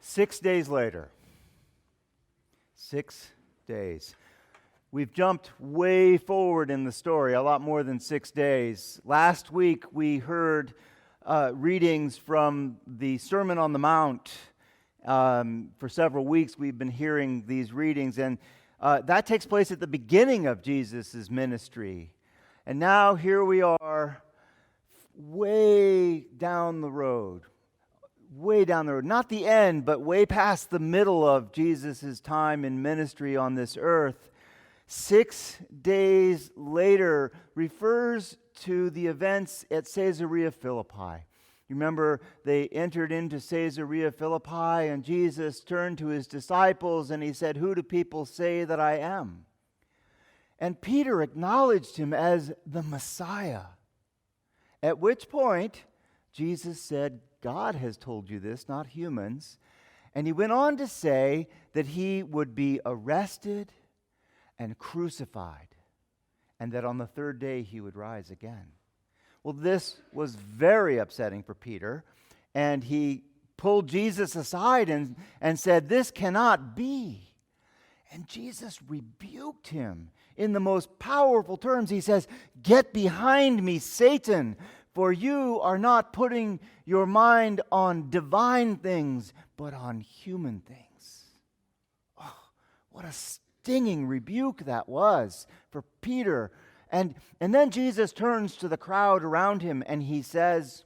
6 days later. 6 days. We've jumped way forward in the story, a lot more than 6 days. Last week we heard readings from the Sermon on the Mount. For several weeks we've been hearing these readings, and that takes place at the beginning of Jesus' ministry. And now here we are, way down the road. Not the end, but way past the middle of Jesus' time in ministry on this earth. 6 days later refers to the events at Caesarea Philippi. You remember they entered into Caesarea Philippi, and Jesus turned to his disciples and he said, "Who do people say that I am?" And Peter acknowledged him as the Messiah. At which point, Jesus said, "God has told you this, not humans." And he went on to say that he would be arrested and crucified, and that on the third day he would rise again. Well, this was very upsetting for Peter, and he pulled Jesus aside and said, "This cannot be." And Jesus rebuked him in the most powerful terms. He says, "Get behind me, Satan, for you are not putting your mind on divine things, but on human things." Oh, what a stinging rebuke that was for Peter. And then Jesus turns to the crowd around him and he says,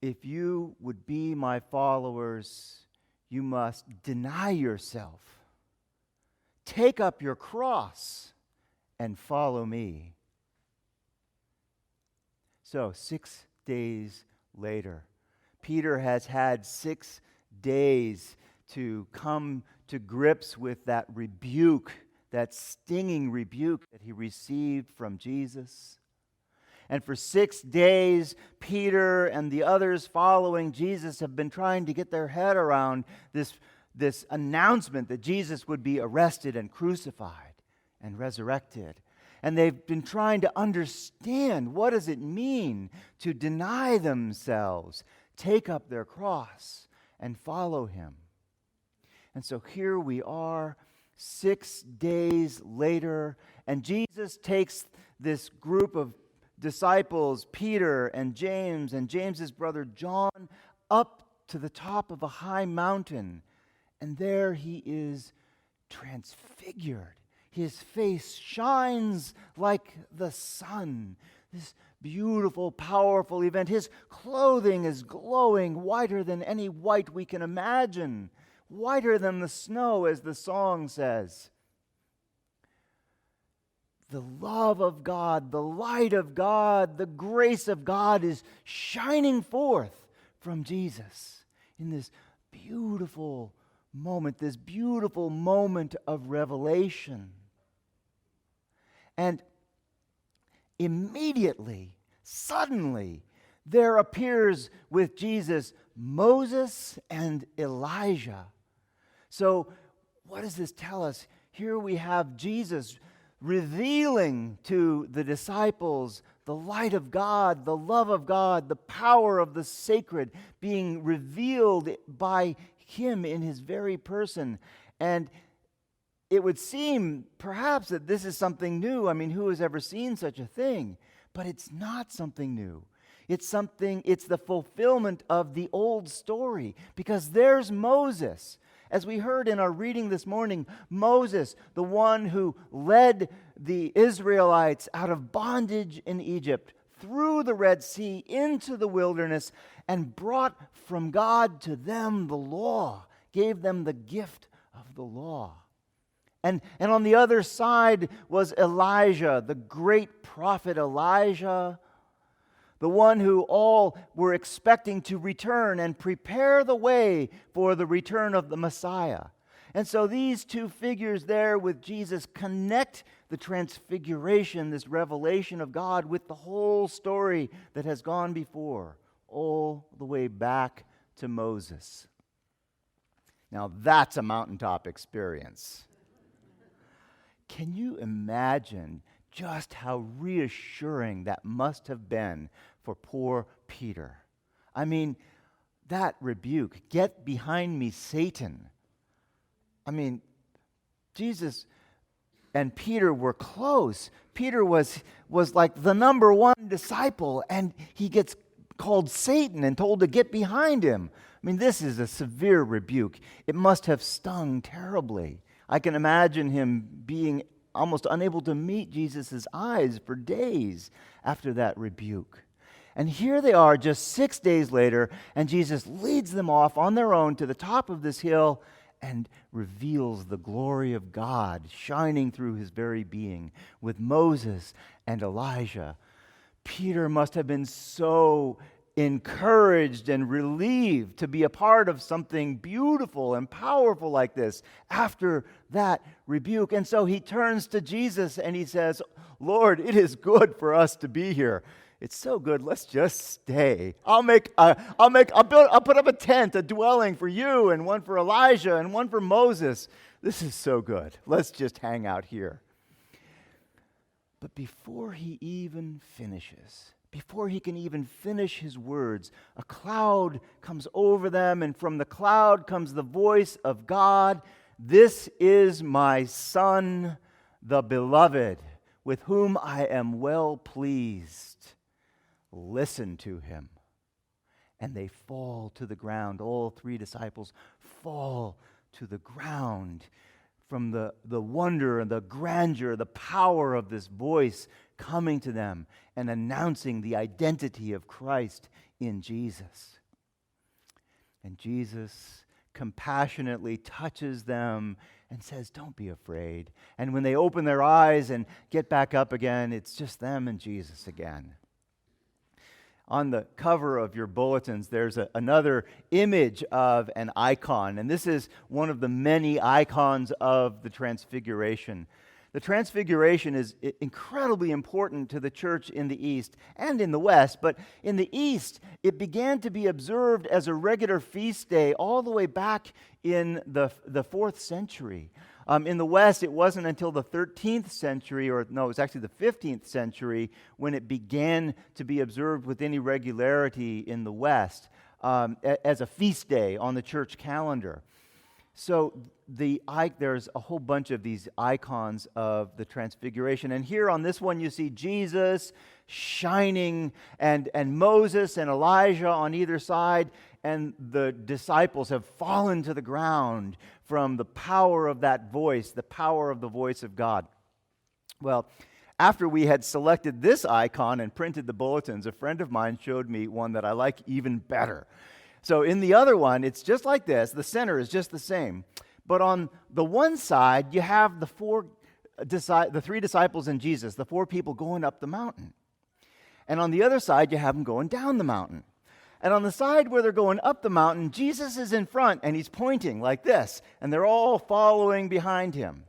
"If you would be my followers, you must deny yourself. Take up your cross and follow me." So 6 days later, Peter has had 6 days to come to grips with that rebuke, that stinging rebuke that he received from Jesus. And for 6 days, Peter and the others following Jesus have been trying to get their head around this announcement that Jesus would be arrested and crucified and resurrected. And they've been trying to understand, what does it mean to deny themselves, take up their cross, and follow him? And so here we are, 6 days later, and Jesus takes this group of disciples, Peter and James's brother John, up to the top of a high mountain. And there he is transfigured. His face shines like the sun. This beautiful, powerful event. His clothing is glowing, whiter than any white we can imagine. Whiter than the snow, as the song says. The love of God, the light of God, the grace of God is shining forth from Jesus in this beautiful moment of revelation. And immediately, suddenly, there appears with Jesus Moses and Elijah. So, what does this tell us? Here we have Jesus revealing to the disciples the light of God, the love of God, the power of the sacred being revealed by him in his very person. And it would seem perhaps that this is something new. I mean, who has ever seen such a thing? But it's not something new. It's the fulfillment of the old story, because there's Moses. As we heard in our reading this morning, Moses, the one who led the Israelites out of bondage in Egypt, through the Red Sea into the wilderness, and brought from God to them the law, gave them the gift of the law. And on the other side was Elijah, the great prophet Elijah, the one who all were expecting to return and prepare the way for the return of the Messiah. And so these two figures there with Jesus connect the Transfiguration, this revelation of God, with the whole story that has gone before, all the way back to Moses. Now that's a mountaintop experience. Can you imagine just how reassuring that must have been for poor Peter? I mean, that rebuke, "Get behind me, Satan." I mean, Jesus and Peter were close. Peter was like the number one disciple, and he gets called Satan and told to get behind him. I mean, this is a severe rebuke. It must have stung terribly. I can imagine him being almost unable to meet Jesus' eyes for days after that rebuke. And here they are just 6 days later, and Jesus leads them off on their own to the top of this hill and reveals the glory of God shining through his very being with Moses and Elijah. Peter must have been so encouraged and relieved to be a part of something beautiful and powerful like this after that rebuke. And so he turns to Jesus and he says, "Lord, it is good for us to be here. It's so good. Let's just stay. I'll put up a tent, a dwelling for you, and one for Elijah, and one for Moses. This is so good. Let's just hang out here." But before he even finishes, before he can even finish his words, a cloud comes over them, and from the cloud comes the voice of God. "This is my Son, the beloved, with whom I am well pleased. Listen to him." And they fall to the ground. All three disciples fall to the ground from the wonder and the grandeur, the power of this voice coming to them and announcing the identity of Christ in Jesus. And Jesus compassionately touches them and says, "Don't be afraid." And when they open their eyes and get back up again, it's just them and Jesus again. On the cover of your bulletins, there's another image of an icon, and this is one of the many icons of the Transfiguration. The Transfiguration is incredibly important to the church in the East and in the West, but in the East, it began to be observed as a regular feast day all the way back in the 4th century. In the West, it wasn't until the 13th century, it was actually the 15th century, when it began to be observed with any regularity in the West as a feast day on the church calendar. So there's a whole bunch of these icons of the Transfiguration. And here on this one, you see Jesus shining and Moses and Elijah on either side. And the disciples have fallen to the ground from the power of that voice, the power of the voice of God. Well, after we had selected this icon and printed the bulletins, a friend of mine showed me one that I like even better. So in the other one, it's just like this. The center is just the same. But on the one side, you have the three disciples and Jesus, the 4 people going up the mountain. And on the other side, you have them going down the mountain. And on the side where they're going up the mountain, Jesus is in front, and he's pointing like this. And they're all following behind him.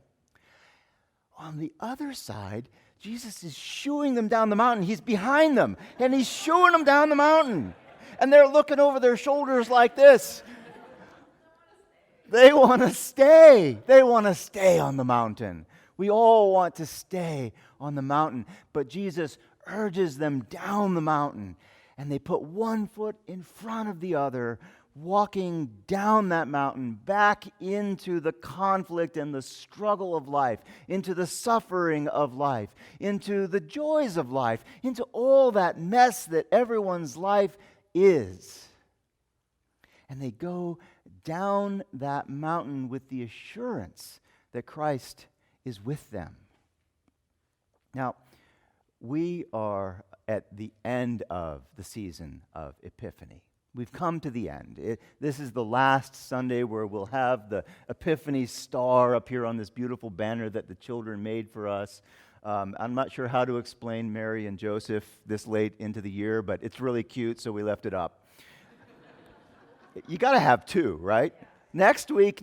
On the other side, Jesus is shooing them down the mountain. He's behind them, and he's shooing them down the mountain. And they're looking over their shoulders like this. They want to stay. They want to stay on the mountain. We all want to stay on the mountain. But Jesus urges them down the mountain. And they put one foot in front of the other, walking down that mountain, back into the conflict and the struggle of life, into the suffering of life, into the joys of life, into all that mess that everyone's life is. And they go down that mountain with the assurance that Christ is with them. Now, we are at the end of the season of Epiphany. We've come to the end. This is the last Sunday where we'll have the Epiphany star up here on this beautiful banner that the children made for us. I'm not sure how to explain Mary and Joseph this late into the year, but it's really cute, so we left it up. You got to have 2, right? Next week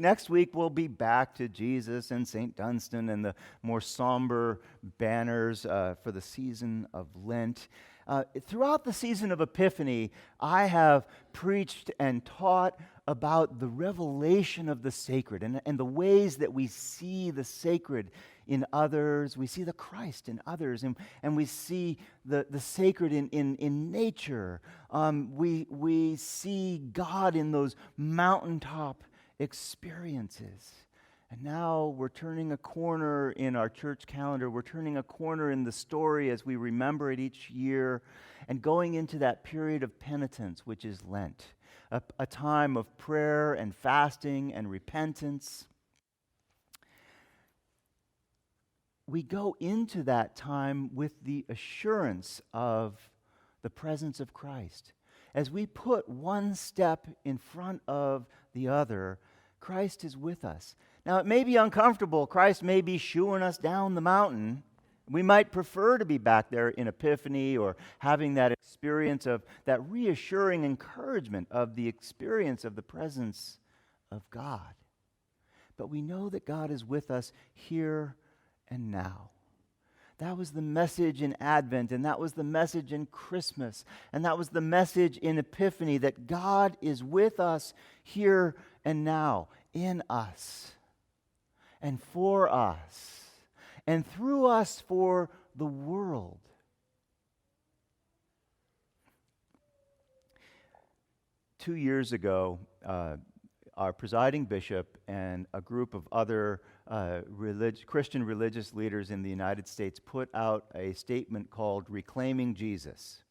we'll be back to Jesus and St. Dunstan and the more somber banners for the season of Lent. Throughout the season of Epiphany, I have preached and taught about the revelation of the sacred and the ways that we see the sacred in others. We see the Christ in others, and we see the sacred in nature. We see God in those mountaintop experiences. And now we're turning a corner in our church calendar. We're turning a corner in the story as we remember it each year and going into that period of penitence, which is Lent, a time of prayer and fasting and repentance. We go into that time with the assurance of the presence of Christ. As we put one step in front of the other, Christ is with us. Now, it may be uncomfortable. Christ may be shooing us down the mountain. We might prefer to be back there in Epiphany or having that experience of that reassuring encouragement of the experience of the presence of God. But we know that God is with us here and now. That was the message in Advent, and that was the message in Christmas, and that was the message in Epiphany, that God is with us here and now, in us, and for us, and through us for the world. Two years ago, our presiding bishop and a group of other Christian religious leaders in the United States put out a statement called Reclaiming Jesus.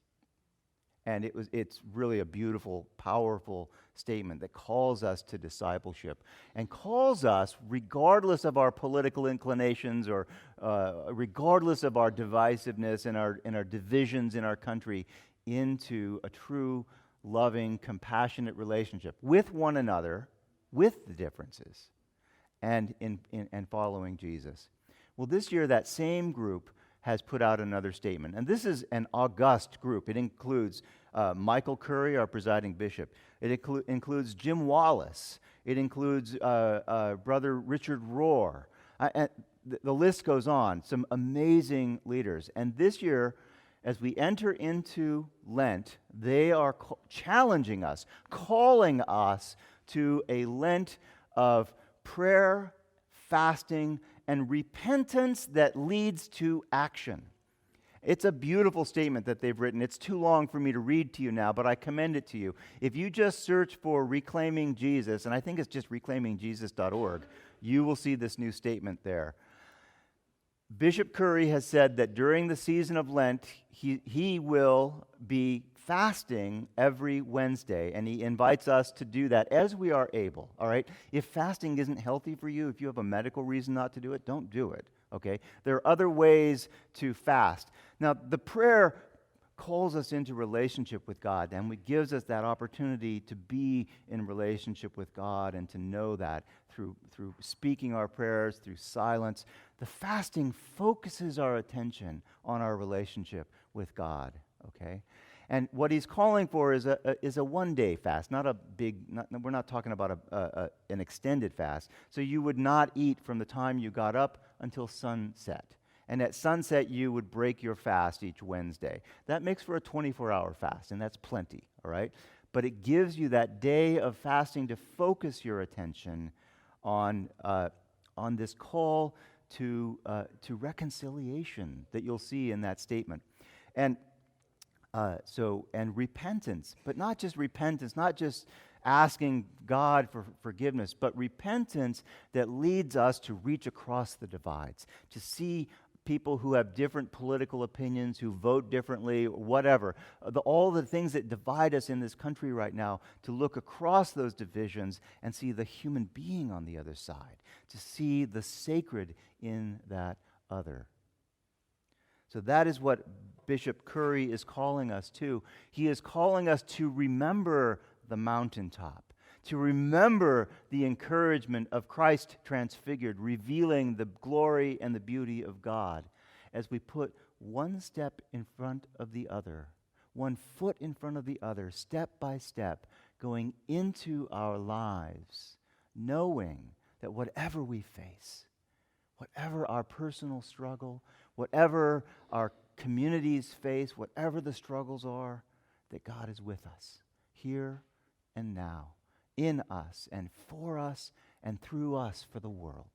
And it's really a beautiful, powerful statement that calls us to discipleship and calls us, regardless of our political inclinations or regardless of our divisiveness and our divisions in our country, into a true, loving, compassionate relationship with one another, with the differences, and in following Jesus. Well, this year that same group has put out another statement, and this is an august group. It includes Michael Curry, our presiding bishop. It includes Jim Wallace. It includes Brother Richard Rohr. The list goes on. Some amazing leaders. And this year, as we enter into Lent, they are challenging us, calling us to a Lent of prayer, fasting, and repentance that leads to action. It's a beautiful statement that they've written. It's too long for me to read to you now, but I commend it to you. If you just search for Reclaiming Jesus, and I think it's just reclaimingjesus.org, you will see this new statement there. Bishop Curry has said that during the season of Lent, he will be fasting every Wednesday, and he invites us to do that as we are able, all right? If fasting isn't healthy for you, if you have a medical reason not to do it, don't do it, okay? There are other ways to fast. Now, the prayer calls us into relationship with God, and it gives us that opportunity to be in relationship with God and to know that through speaking our prayers, through silence. The fasting focuses our attention on our relationship with God, okay? And what he's calling for is a one-day fast, not a big. We're not talking about an extended fast. So you would not eat from the time you got up until sunset, and at sunset you would break your fast each Wednesday. That makes for a 24-hour fast, and that's plenty. All right, but it gives you that day of fasting to focus your attention on this call to reconciliation that you'll see in that statement, and repentance, but not just repentance, not just asking God for forgiveness, but repentance that leads us to reach across the divides, to see people who have different political opinions, who vote differently, whatever, all the things that divide us in this country right now, to look across those divisions and see the human being on the other side, to see the sacred in that other. So that is what Bishop Curry is calling us to. He is calling us to remember the mountaintop, to remember the encouragement of Christ transfigured, revealing the glory and the beauty of God as we put one step in front of the other, one foot in front of the other, step by step, going into our lives, knowing that whatever we face, whatever our personal struggle, whatever our communities face, whatever the struggles are, that God is with us here and now, in us and for us and through us for the world.